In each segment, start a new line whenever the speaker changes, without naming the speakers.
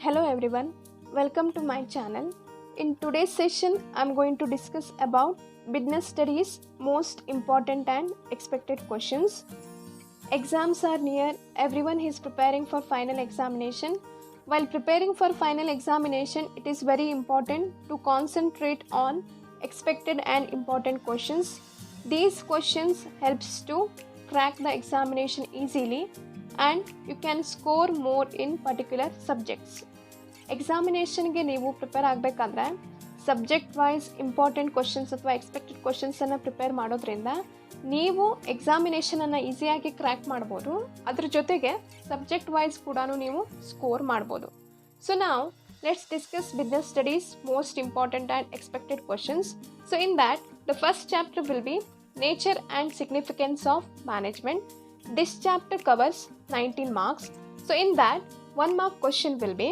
Hello everyone, welcome to my channel. In today's session, I'm going to discuss about business studies most important and expected questions. Exams are near, everyone is preparing for final examination. While preparing for final examination, it is very important to concentrate on expected and important questions. These questions helps to crack the examination easily and you can score more in particular subjects. ಎಕ್ಸಾಮಿನೇಷನ್ಗೆ ನೀವು prepare ಆಗಬೇಕಾದ್ರೆ subject wise important questions ಅಥವಾ expected ಕ್ವಶನ್ಸನ್ನು prepare ಮಾಡೋದ್ರಿಂದ ನೀವು ಎಕ್ಸಾಮಿನೇಷನನ್ನು ಈಸಿಯಾಗಿ crack ಮಾಡ್ಬೋದು. ಅದ್ರ ಜೊತೆಗೆ subject wise ಕೂಡ ನೀವು ಸ್ಕೋರ್ ಮಾಡ್ಬೋದು. ಸೊ ನಾವು let's discuss business studies most important and expected questions. So in that the first chapter will be nature and significance of management. This chapter covers 19 marks. So in that, 1 mark question will be,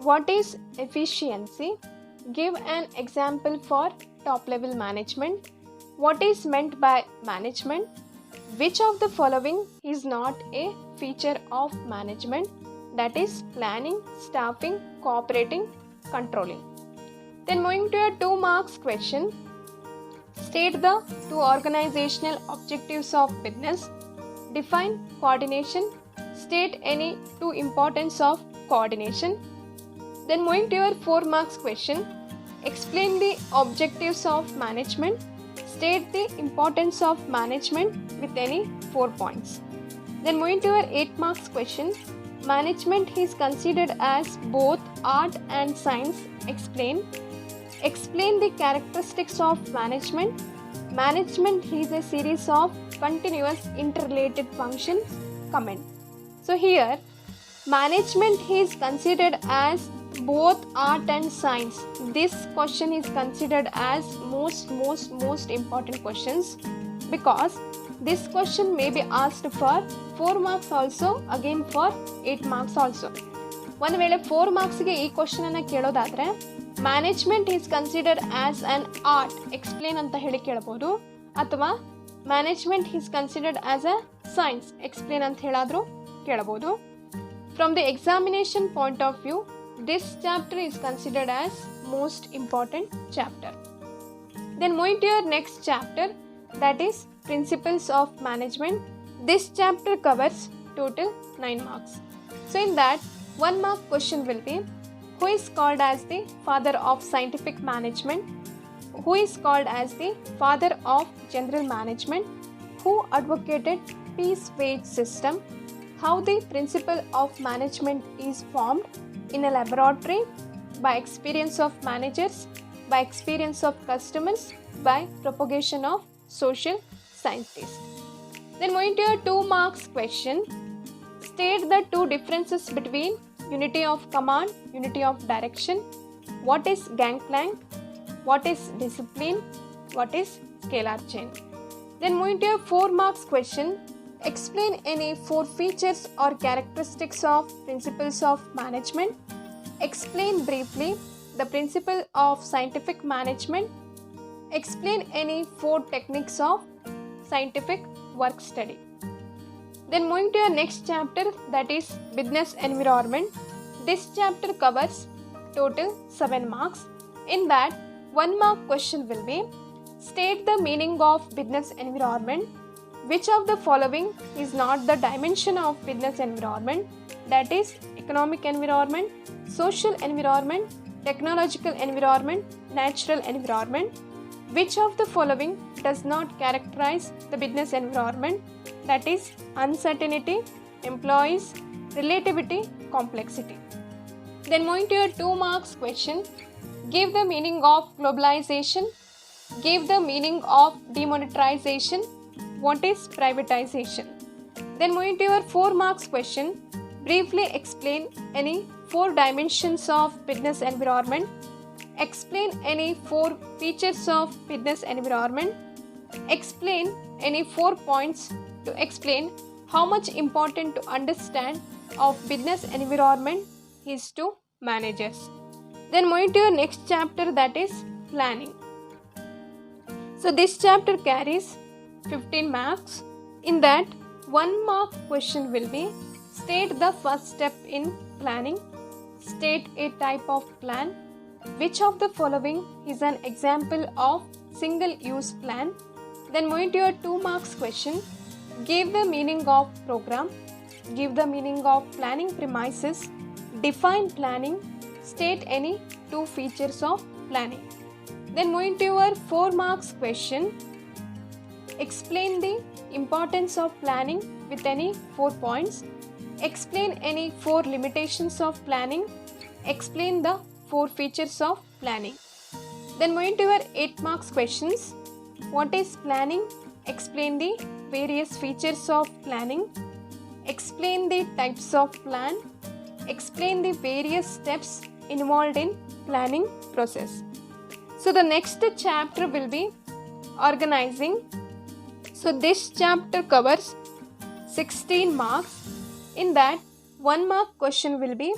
what is efficiency? Give an example for top level management. What is meant by management? Which of the following is not a feature of management? That is planning, staffing, cooperating, controlling. Then moving to a 2 marks question. State the 2 organizational objectives of business. Define coordination. State any 2 importance of coordination. Then moving to your 4 marks question. Explain the objectives of management. State the importance of management with any 4 points. Then moving to your 8 marks question. Management is considered as both art and science. Explain. Explain the characteristics of management. Management is a series of continuous interrelated functions. Comment. So here management is considered as both art and science. This question is considered as most important questions because this question may be asked for 4 marks also, again for 8 marks also. ಒಂದು ವೇಳೆ 4 ಮಾರ್ಕ್ಸ್ಗೆ ಈ ಕ್ವಶನನ್ನು ಕೇಳೋದಾದರೆ management is considered as an art explain ಅಂತ ಹೇಳಿ ಕೇಳ್ಬೋದು, ಅಥವಾ management is considered as a science explain ಅಂತ ಹೇಳಾದರೂ ಕೇಳಬಹುದು. From the examination point of view, this chapter is considered as most important chapter. Then moving to your next chapter, that is principles of management. This chapter covers total 9 marks. So in that, 1 mark question will be, who is called as the father of scientific management? Who is called as the father of general management? Who advocated piece wage system? How the principle of management is formed in a laboratory, by experience of managers, by experience of customers, by propagation of social scientists. Then moving to your 2 marks question. State the 2 differences between unity of command, unity of direction. What is gangplank? What is discipline? What is scalar chain? Then moving to your 4 marks question. Explain any 4 features or characteristics of principles of management. Explain briefly the principle of scientific management. Explain any 4 techniques of scientific work study. Then moving to your next chapter, that is business environment. This chapter covers total 7 marks. In that, 1 mark question will be, state the meaning of business environment. Which of the following is not the dimension of business environment? That is economic environment, social environment, technological environment, natural environment. Which of the following does not characterize the business environment? That is uncertainty, employees, relativity, complexity. Then moving to your 2 marks question. Give the meaning of globalization. Give the meaning of demonetization. What is privatization? Then moving to your 4 marks question. Briefly explain any 4 dimensions of business environment. Explain any 4 features of business environment. Explain any 4 points to explain how much important to understand of business environment is to managers. Then moving to your next chapter, that is planning. So this chapter carries 15 marks. In that, 1 mark question will be, state the first step in planning. State a type of plan. Which of the following is an example of single-use plan? Then moving to your 2 marks question. Give the meaning of program. Give the meaning of planning premises. Define planning. State any 2 features of planning. Then moving to your 4 marks question. Explain the importance of planning with any 4 points. Explain any 4 limitations of planning. Explain the 4 features of planning. Then moving to your 8 marks questions. What is planning? Explain the various features of planning. Explain the types of plan. Explain the various steps involved in planning process. So the next chapter will be organizing. So this chapter covers 16 marks. In that, 1 mark question will be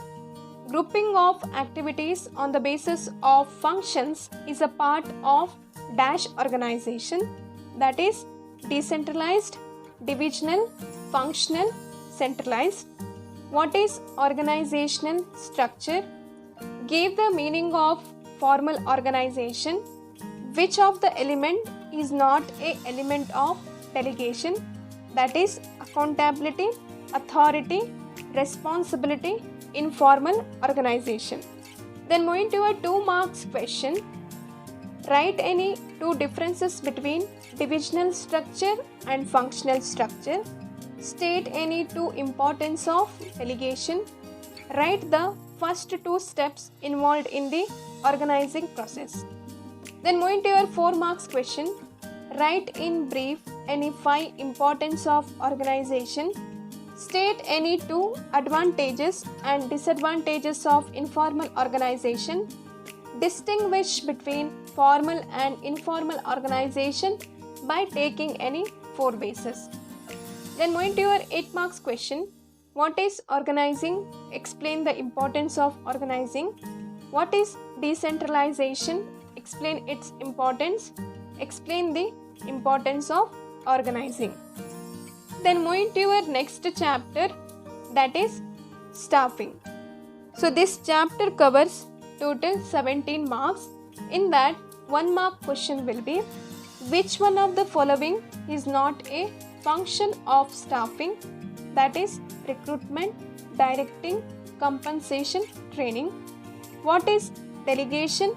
grouping of activities on the basis of functions is a part of dash organization, that is decentralized, divisional, functional, centralized. What is organizational structure? Give the meaning of formal organization. Which of the element is not a element of delegation? That is accountability, authority, responsibility, informal organization. Then moving to a 2 marks question. Write any 2 differences between divisional structure and functional structure. State any 2 importance of delegation. Write the first 2 steps involved in the organizing process. Then moving to your 4 marks question. Write in brief any 5 importance of organization. State any 2 advantages and disadvantages of informal organization. Distinguish between formal and informal organization by taking any 4 bases. Then moving to your 8 marks question. What is organizing? Explain the importance of organizing. What is decentralization? Explain its importance. Explain the importance of organizing. Then moving to your next chapter, that is staffing. So this chapter covers total 17 marks. In that, 1 mark question will be which one of the following is not a function of staffing? That is recruitment, directing, compensation, training. What is delegation?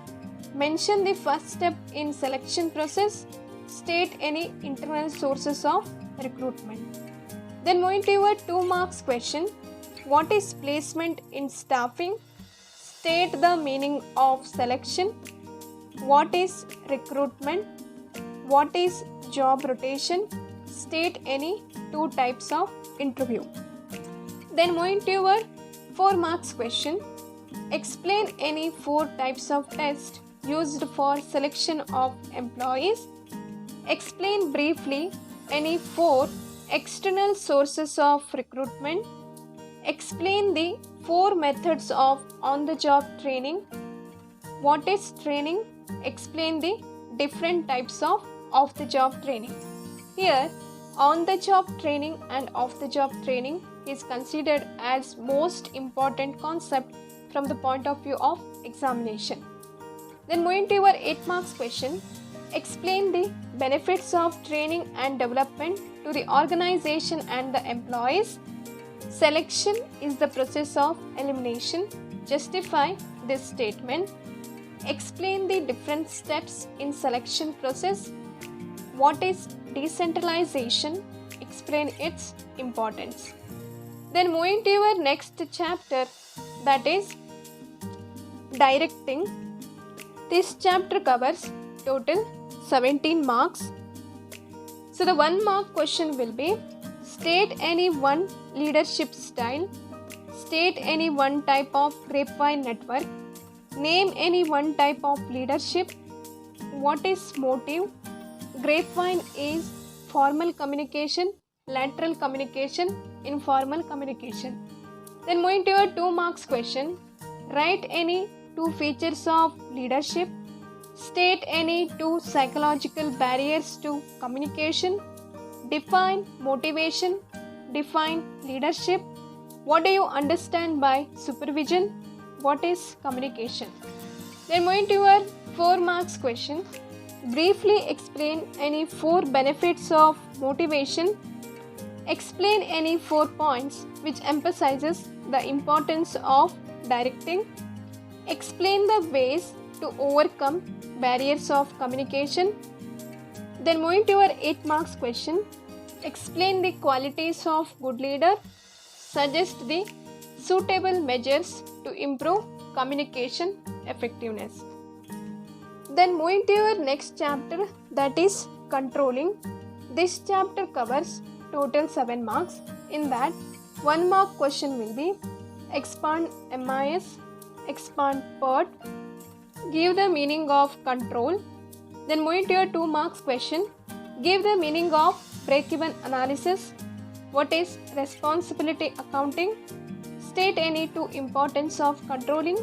Mention the first step in selection process. State any internal sources of recruitment. Then moving to your 2 marks question. What is placement in staffing? State the meaning of selection. What is recruitment? What is job rotation? State any 2 types of interview. Then moving to your 4 marks question. Explain any 4 types of tests used for selection of employees. Explain briefly any 4 external sources of recruitment. Explain the 4 methods of on-the-job training. What is training? Explain the different types of off-the-job training. Here, on-the-job training and off-the-job training is considered as most important concept from the point of view of examination. Then moving to your 8 marks question. Explain the benefits of training and development to the organization and the employees. Selection is the process of elimination. Justify this statement. Explain the different steps in selection process. What is decentralization? Explain its importance. Then moving to your next chapter, that is directing. This chapter covers total 17 marks. So the 1 mark question will be state any 1 leadership style. State any 1 type of grapevine network. Name any 1 type of leadership. What is motive? Grapevine is formal communication, lateral communication, informal communication. Then moving to your 2 marks question. Write any 2 features of leadership. State any 2 psychological barriers to communication. Define motivation. Define leadership. What do you understand by supervision? what is communication. Then moving to your 4 marks question. Briefly explain any 4 benefits of motivation. Explain any 4 points which emphasizes the importance of directing. Explain the ways to overcome barriers of communication. Then moving to your 8 marks question. Explain the qualities of good leader. Suggest the suitable measures to improve communication effectiveness. Then moving to your next chapter, that is controlling. This chapter covers total 7 marks. In that, 1 mark question will be expand MIS, expand PERT, give the meaning of control. Then moving to your 2 marks question, give the meaning of break-even analysis. What is responsibility accounting? State any 2 importance of controlling.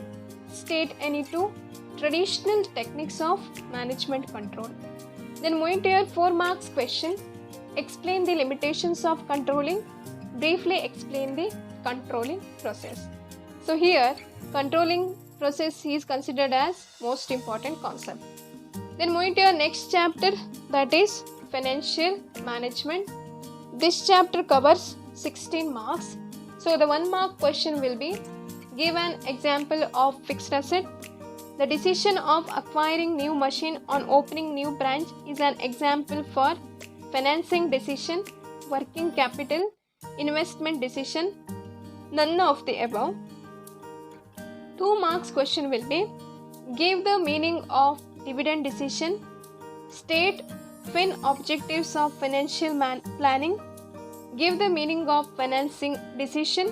State any 2 traditional techniques of management control. Then moving to your 4 marks question, explain the limitations of controlling. Briefly explain the controlling process. So here, controlling process is considered as most important concept. Then moving to your next chapter, that is financial management. This chapter covers 16 marks. So the 1 mark question will be, give an example of fixed asset. The decision of acquiring new machine on opening new branch is an example for financing decision, working capital, investment decision, none of the above. 2 marks question will be, give the meaning of dividend decision. State fin objectives of financial planning. Give the meaning of financing decision.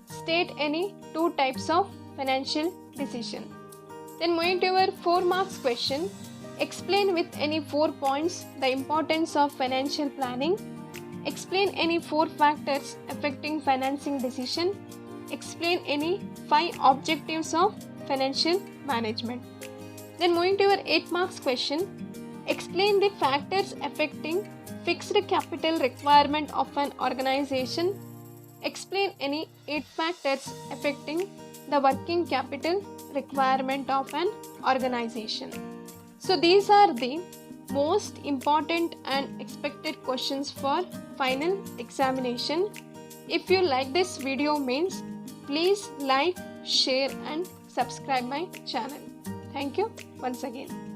State any 2 types of financial decision. Then moving to your 4 marks question, explain with any 4 points the importance of financial planning. Explain any 4 factors affecting financing decision. Explain any 5 objectives of financial management. Then moving to your 8 marks question, explain the factors affecting fixed capital requirement of an organization. Explain any 8 factors affecting the working capital requirement of an organization. So these are the most important and expected questions for final examination. If you like this video means, please like, share and subscribe my channel. Thank you once again.